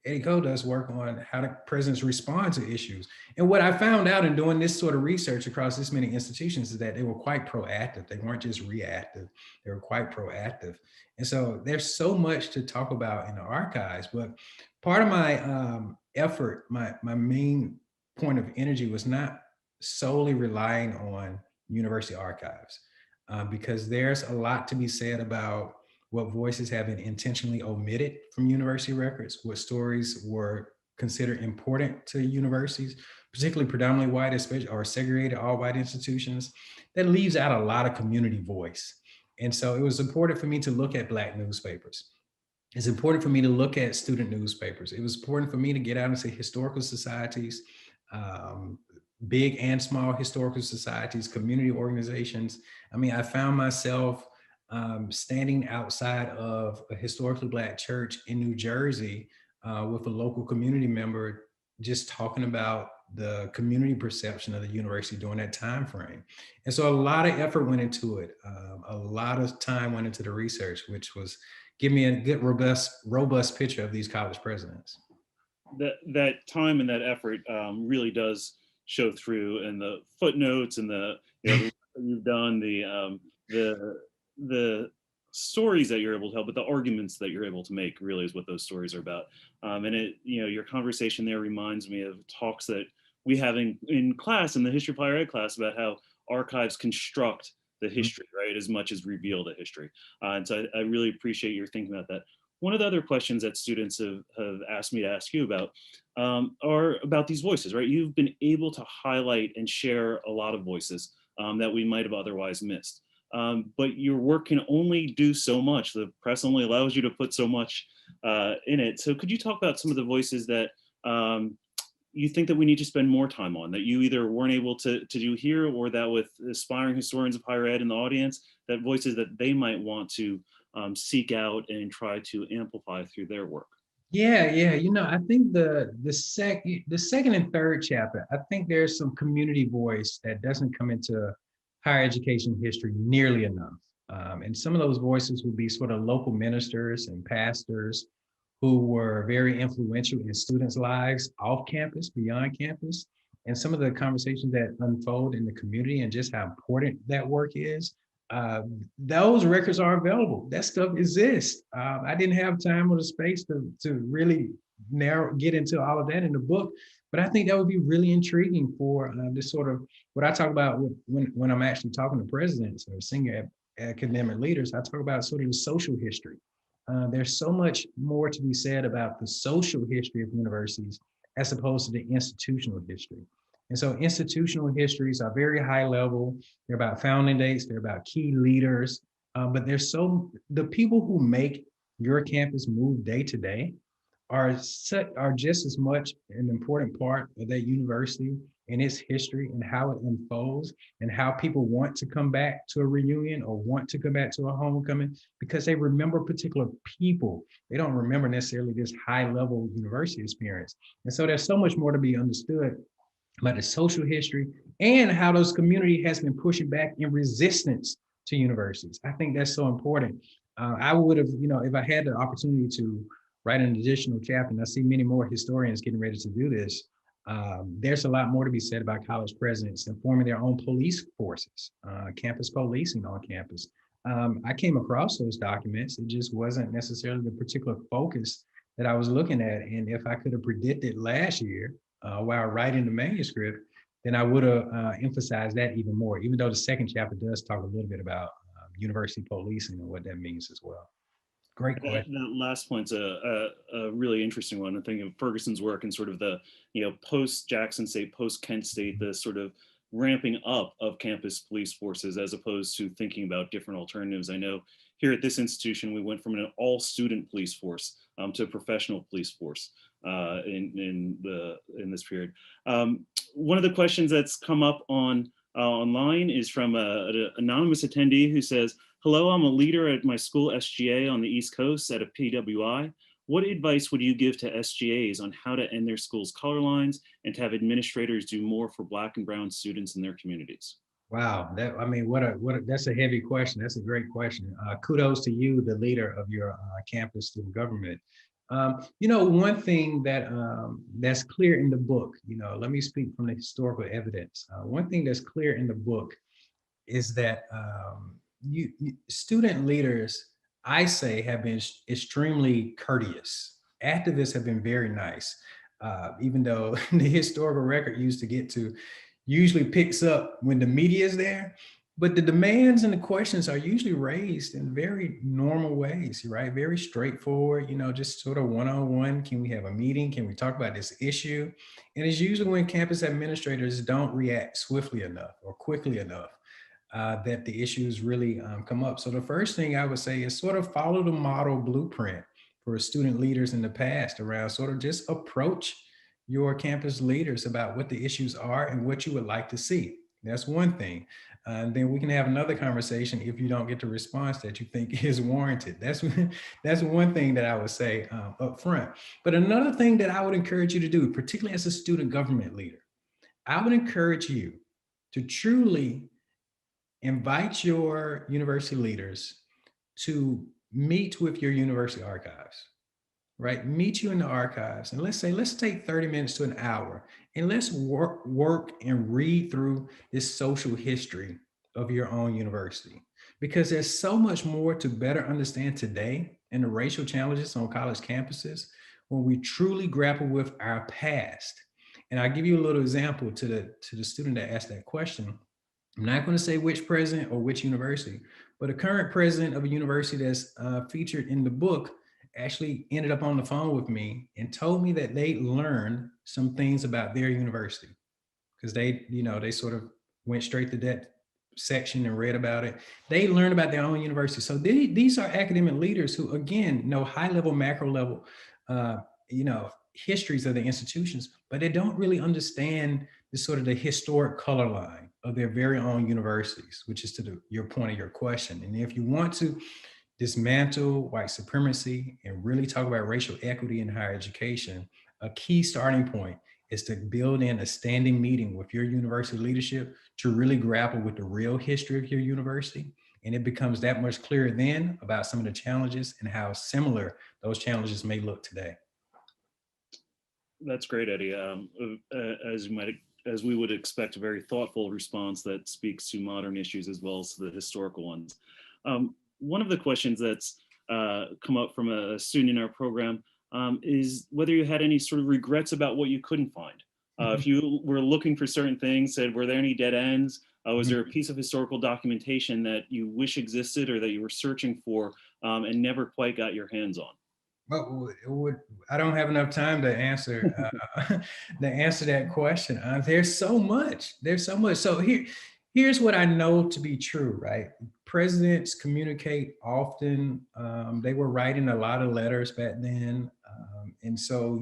Eddie Cole does work on how the presidents respond to issues. And what I found out in doing this sort of research across this many institutions is that they were quite proactive. They weren't just reactive, they were quite proactive. And so there's so much to talk about in the archives, but part of my effort, my main point of energy was not solely relying on university archives, because there's a lot to be said about what voices have been intentionally omitted from university records, what stories were considered important to universities, particularly predominantly white, especially or segregated all white institutions, that leaves out a lot of community voice. And so it was important for me to look at Black newspapers. It's important for me to look at student newspapers. It was important for me to get out into historical societies, big and small historical societies, community organizations. I mean, I found myself standing outside of a historically Black church in New Jersey with a local community member, just talking about the community perception of the university during that time frame. And so a lot of effort went into it. A lot of time went into the research, which was give me a good, robust picture of these college presidents. That time and that effort really does show through in the footnotes and the you've done, the stories that you're able to tell, but the arguments that you're able to make really is what those stories are about. And it, your conversation there reminds me of talks that we have in class, in the history of higher ed class, about how archives construct the history, right, as much as reveal the history. And so I really appreciate your thinking about that. One of the other questions that students have asked me to ask you about are about these voices, right? You've been able to highlight and share a lot of voices that we might have otherwise missed. But your work can only do so much. The press only allows you to put so much in it. So could you talk about some of the voices that you think that we need to spend more time on, that you either weren't able to do here, or that with aspiring historians of higher ed in the audience, that voices that they might want to seek out and try to amplify through their work? Yeah. I think the second and third chapter, I think there's some community voice that doesn't come into higher education history nearly enough. And some of those voices would be sort of local ministers and pastors who were very influential in students' lives off campus, beyond campus, and some of the conversations that unfold in the community and just how important that work is. Those records are available. That stuff exists. I didn't have time or the space to really get into all of that in the book, but I think that would be really intriguing for this sort of what I talk about when I'm actually talking to presidents or senior academic leaders. I talk about sort of the social history. There's so much more to be said about the social history of universities as opposed to the institutional history. And so institutional histories are very high level. They're about founding dates, they're about key leaders, but the people who make your campus move day to day are just as much an important part of that university and its history and how it unfolds and how people want to come back to a reunion or want to come back to a homecoming because they remember particular people. They don't remember necessarily this high level university experience. And so there's so much more to be understood about the social history and how those community has been pushing back in resistance to universities. I think that's so important. I would have, if I had the opportunity to write an additional chapter, and I see many more historians getting ready to do this, there's a lot more to be said about college presidents and forming their own police forces, campus policing on campus. I came across those documents. It just wasn't necessarily the particular focus that I was looking at. And if I could have predicted last year while writing the manuscript, then I would have emphasized that even more, even though the second chapter does talk a little bit about university policing and what that means as well. Great question. That last point's a really interesting one. I think of Ferguson's work and sort of the, post Jackson State, post Kent State, the sort of ramping up of campus police forces as opposed to thinking about different alternatives. I know here at this institution, we went from an all student police force to a professional police force in this period. One of the questions that's come up online is from an anonymous attendee who says, "Hello, I'm a leader at my school SGA on the East Coast at a PWI. What advice would you give to SGAs on how to end their school's color lines and to have administrators do more for Black and Brown students in their communities?" Wow, that's a heavy question. That's a great question. Kudos to you, the leader of your campus student government. One thing that's clear in the book, let me speak from the historical evidence. One thing that's clear in the book is that student leaders, I say, have been extremely courteous. Activists have been very nice, even though the historical record usually picks up when the media is there. But the demands and the questions are usually raised in very normal ways, right? Very straightforward, just sort of one-on-one. Can we have a meeting? Can we talk about this issue? And it's usually when campus administrators don't react swiftly enough or quickly enough that the issues really come up. So the first thing I would say is sort of follow the model blueprint for student leaders in the past around sort of just approach your campus leaders about what the issues are and what you would like to see. That's one thing. And then we can have another conversation if you don't get the response that you think is warranted. That's one thing that I would say up front. But another thing that I would encourage you to do, particularly as a student government leader, I would encourage you to truly invite your university leaders to meet with your university archives, right? Meet you in the archives. And let's take 30 minutes to an hour and let's work and read through this social history of your own university, because there's so much more to better understand today and the racial challenges on college campuses when we truly grapple with our past. And I'll give you a little example to the student that asked that question. I'm not going to say which president or which university, but a current president of a university that's featured in the book actually ended up on the phone with me and told me that they learned some things about their university because they sort of went straight to that section and read about it. They learned about their own university. So these are academic leaders who, again, know high level, macro level, histories of the institutions, but they don't really understand the historic color line of their very own universities, which is to your point of your question. And if you want to dismantle white supremacy and really talk about racial equity in higher education, a key starting point is to build in a standing meeting with your university leadership to really grapple with the real history of your university. And it becomes that much clearer then about some of the challenges and how similar those challenges may look today. That's great, Eddie. As we would expect, a very thoughtful response that speaks to modern issues as well as the historical ones. One of the questions that's come up from a student in our program is whether you had any sort of regrets about what you couldn't find. If you were looking for certain things, were there any dead ends? Was there a piece of historical documentation that you wish existed or that you were searching for and never quite got your hands on? Well, I don't have enough time to answer that question. There's so much. So here's what I know to be true, right? Presidents communicate often. They were writing a lot of letters back then. And so,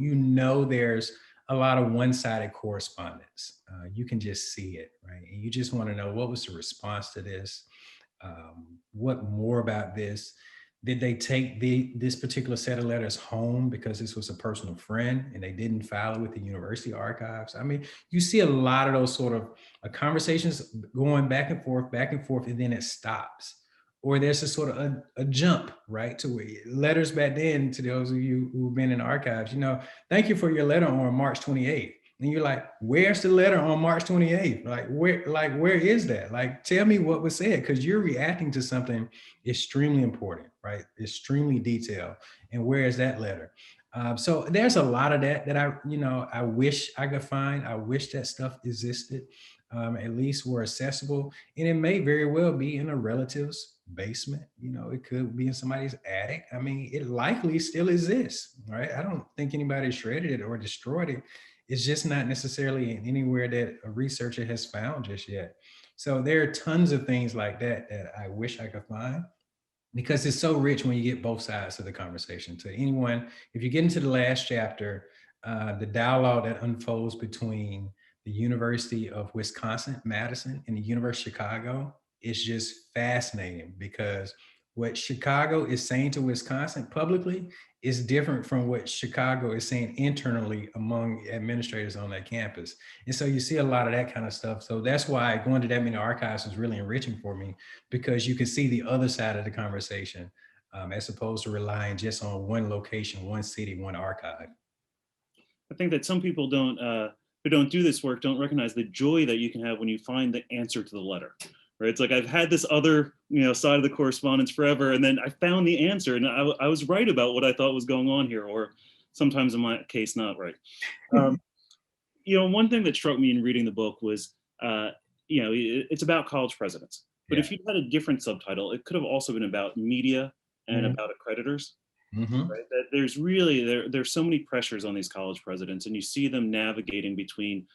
there's a lot of one-sided correspondence. You can just see it, right? And you just want to know, what was the response to this? What more about this? Did they take this particular set of letters home because this was a personal friend and they didn't file it with the university archives? I mean, you see a lot of those sort of conversations going back and forth, and then it stops. or there's a sort of a jump, right? To where letters back then, to those of you who've been in archives, thank you for your letter on March 28th. And you're like, where's the letter on March 28th? Where is that? Like, tell me what was said, because you're reacting to something extremely important, right? Extremely detailed. And where is that letter? So there's a lot of that I wish I could find. I wish that stuff existed, at least were accessible. And it may very well be in a relative's basement. It could be in somebody's attic. I mean, it likely still exists, right? I don't think anybody shredded it or destroyed it. It's just not necessarily anywhere that a researcher has found just yet. So there are tons of things like that that I wish I could find, because it's so rich when you get both sides of the conversation. To anyone, if you get into the last chapter, the dialogue that unfolds between the University of Wisconsin-Madison and the University of Chicago is just fascinating, because what Chicago is saying to Wisconsin publicly is different from what Chicago is saying internally among administrators on that campus. And so you see a lot of that kind of stuff. So that's why going to that many archives was really enriching for me, because you can see the other side of the conversation, as opposed to relying just on one location, one city, one archive. I think that some people who don't do this work don't recognize the joy that you can have when you find the answer to the letter. Right? It's like I've had this other side of the correspondence forever, and then I found the answer, and I was right about what I thought was going on here, or sometimes in my case not right. One thing that struck me in reading the book was it's about college presidents, but if you'd had a different subtitle, it could have also been about media and about accreditors. Right? That there's so many pressures on these college presidents, and you see them navigating between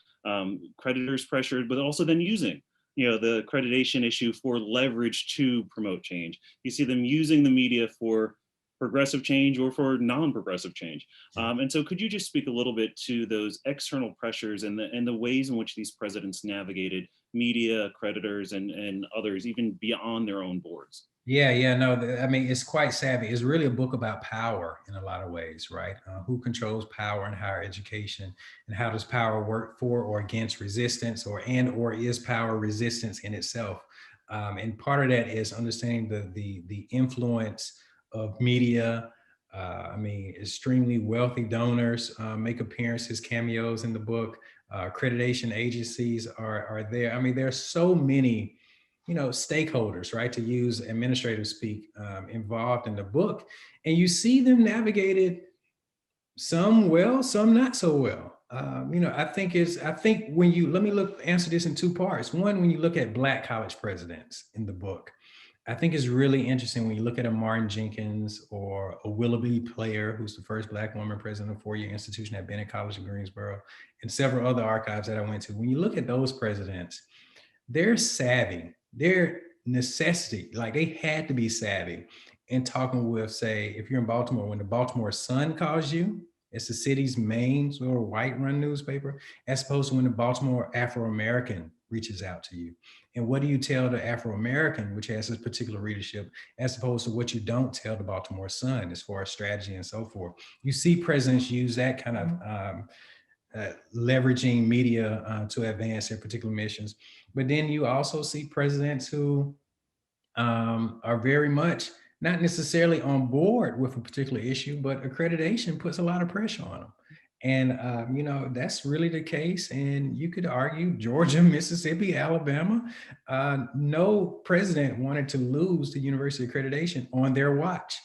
creditors' pressure, but also then using the accreditation issue for leverage to promote change. You see them using the media for progressive change or for non-progressive change. And so could you just speak a little bit to those external pressures and the ways in which these presidents navigated media, creditors, and others, even beyond their own boards? Yeah, no, I mean, it's quite savvy. It's really a book about power in a lot of ways, right? Who controls power in higher education, and how does power work for or against resistance, or is power resistance in itself? And part of that is understanding the influence of media. I mean, extremely wealthy donors make appearances, cameos in the book. Accreditation agencies are there. I mean, there are so many stakeholders, right, to use administrative speak, involved in the book. And you see them navigated, some well, some not so well. I think when you, answer this in two parts. One, when you look at Black college presidents in the book, I think it's really interesting when you look at a Martin Jenkins or a Willoughby Player, who's the first Black woman president of a four-year institution at Bennett College in Greensboro, and several other archives that I went to. When you look at those presidents, they're savvy. They're necessity. Like, they had to be savvy in talking with, say, if you're in Baltimore, when the Baltimore Sun calls you, it's the city's main sort of white-run newspaper, as opposed to when the Baltimore Afro-American reaches out to you. And what do you tell the Afro-American, which has this particular readership, as opposed to what you don't tell the Baltimore Sun as far as strategy and so forth? You see presidents use that kind of leveraging media to advance their particular missions. But then you also see presidents who are very much not necessarily on board with a particular issue, but accreditation puts a lot of pressure on them. And, that's really the case. And you could argue Georgia, Mississippi, Alabama, no president wanted to lose the university accreditation on their watch.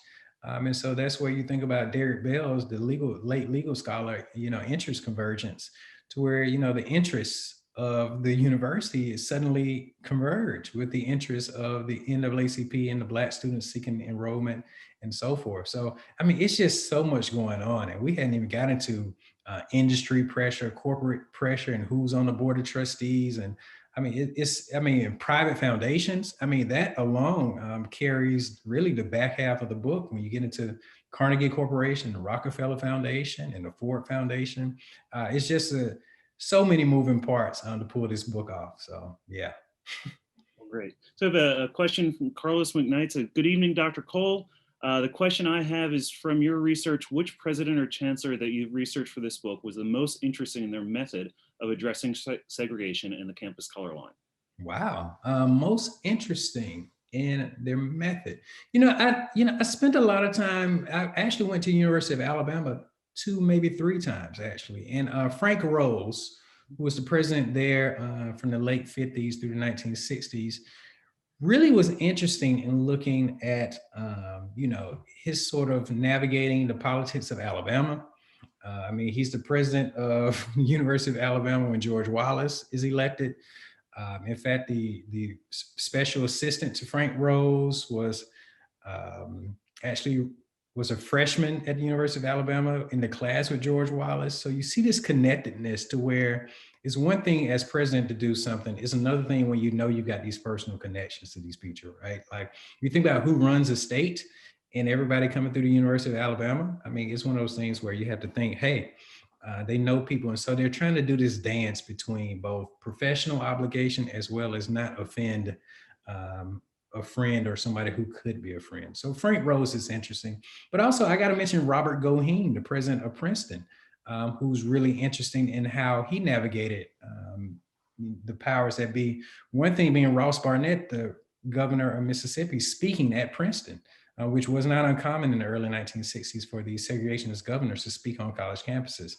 And so that's where you think about Derek Bell's, the late legal scholar, interest convergence, to where, the interests of the university is suddenly converge with the interests of the NAACP and the Black students seeking enrollment and so forth. So, I mean, it's just so much going on, and we hadn't even got into industry pressure, corporate pressure, and who's on the board of trustees. And I mean, private foundations, I mean, that alone carries really the back half of the book when you get into Carnegie Corporation, the Rockefeller Foundation, and the Ford Foundation. It's just so many moving parts to pull this book off. So, yeah. Great. So I have a question from Carlos McKnight. Good evening, Dr. Cole. The question I have is, from your research, which president or chancellor that you've researched for this book was the most interesting in their method of addressing segregation in the campus color line? Wow. Most interesting. in their method. I spent a lot of time. I actually went to the University of Alabama 2, maybe 3 times actually. And Frank Rose, who was the president there from the late 50s through the 1960s, really was interesting in looking at, his sort of navigating the politics of Alabama. I mean, he's the president of University of Alabama when George Wallace is elected. In fact, the special assistant to Frank Rose was actually was a freshman at the University of Alabama in the class with George Wallace. So you see this connectedness to where it's one thing as president to do something. It's another thing when you know you got these personal connections to these people, right? Like you think about who runs a state and everybody coming through the University of Alabama. I mean, it's one of those things where you have to think, hey, they know people. And so they're trying to do this dance between both professional obligation as well as not offend a friend or somebody who could be a friend. So Frank Rose is interesting. But also I got to mention Robert Goheen, the president of Princeton, who's really interesting in how he navigated the powers that be. One thing being Ross Barnett, the governor of Mississippi, speaking at Princeton, which was not uncommon in the early 1960s for the segregationist governors to speak on college campuses.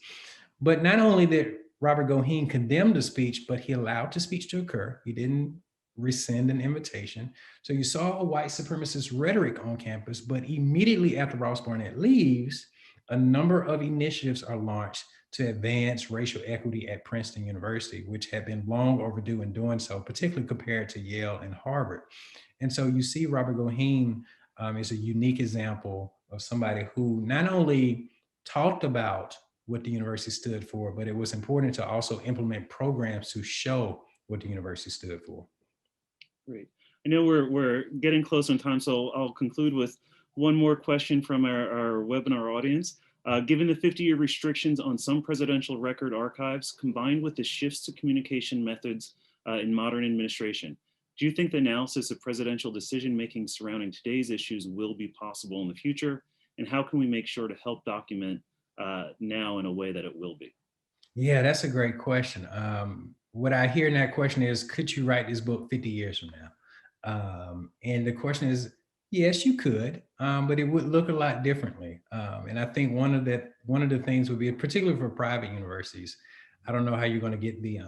But not only did Robert Goheen condemn the speech, but he allowed the speech to occur. He didn't rescind an invitation. So you saw a white supremacist rhetoric on campus, but immediately after Ross Barnett leaves, a number of initiatives are launched to advance racial equity at Princeton University, which had been long overdue in doing so, particularly compared to Yale and Harvard. And so you see Robert Goheen is a unique example of somebody who not only talked about what the university stood for, but it was important to also implement programs to show what the university stood for. Great. I know we're getting close on time, so I'll conclude with one more question from our webinar audience. Given the 50-year restrictions on some presidential record archives, combined with the shifts to communication methods in modern administration, do you think the analysis of presidential decision-making surrounding today's issues will be possible in the future? And how can we make sure to help document now in a way that it will be? Yeah, that's a great question. What I hear in that question is, could you write this book 50 years from now? And the question is, yes, you could, but it would look a lot differently. And I think one of the things would be, particularly for private universities, I don't know how you're going to get the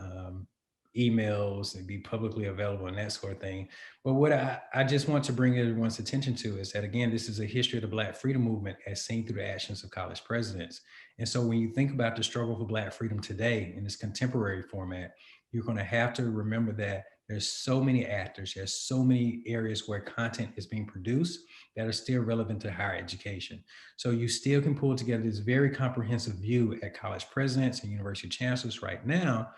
emails and be publicly available and that sort of thing. But what I just want to bring everyone's attention to is that, again, this is a history of the Black freedom movement as seen through the actions of college presidents. And so when you think about the struggle for Black freedom today in this contemporary format, you're going to have to remember that there's so many actors, there's so many areas where content is being produced that are still relevant to higher education. So you still can pull together this very comprehensive view at college presidents and university chancellors right now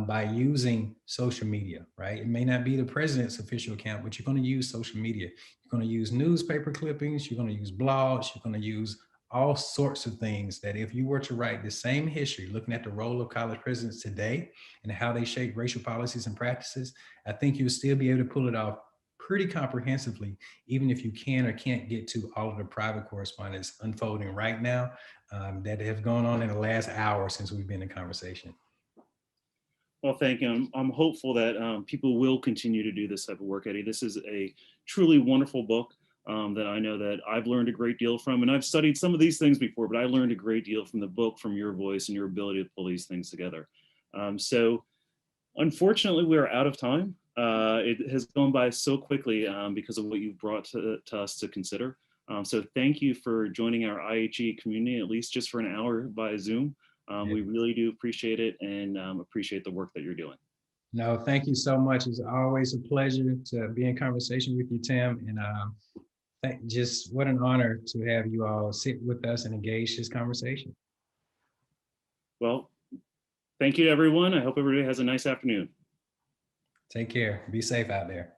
by using social media, right? It may not be the president's official account, but you're going to use social media. You're going to use newspaper clippings, you're going to use blogs, you're going to use all sorts of things that if you were to write the same history, looking at the role of college presidents today and how they shape racial policies and practices, I think you'll still be able to pull it off pretty comprehensively, even if you can or can't get to all of the private correspondence unfolding right now that have gone on in the last hour since we've been in conversation. Well, thank you. I'm hopeful that people will continue to do this type of work, Eddie. This is a truly wonderful book that I know that I've learned a great deal from, and I've studied some of these things before, but I learned a great deal from the book, from your voice and your ability to pull these things together. So unfortunately, we're out of time. It has gone by so quickly because of what you've brought to us to consider. So thank you for joining our IHE community, at least just for an hour via Zoom. We really do appreciate it and appreciate the work that you're doing. No, thank you so much. It's always a pleasure to be in conversation with you, Tim. And just what an honor to have you all sit with us and engage this conversation. Well, thank you, everyone. I hope everybody has a nice afternoon. Take care. Be safe out there.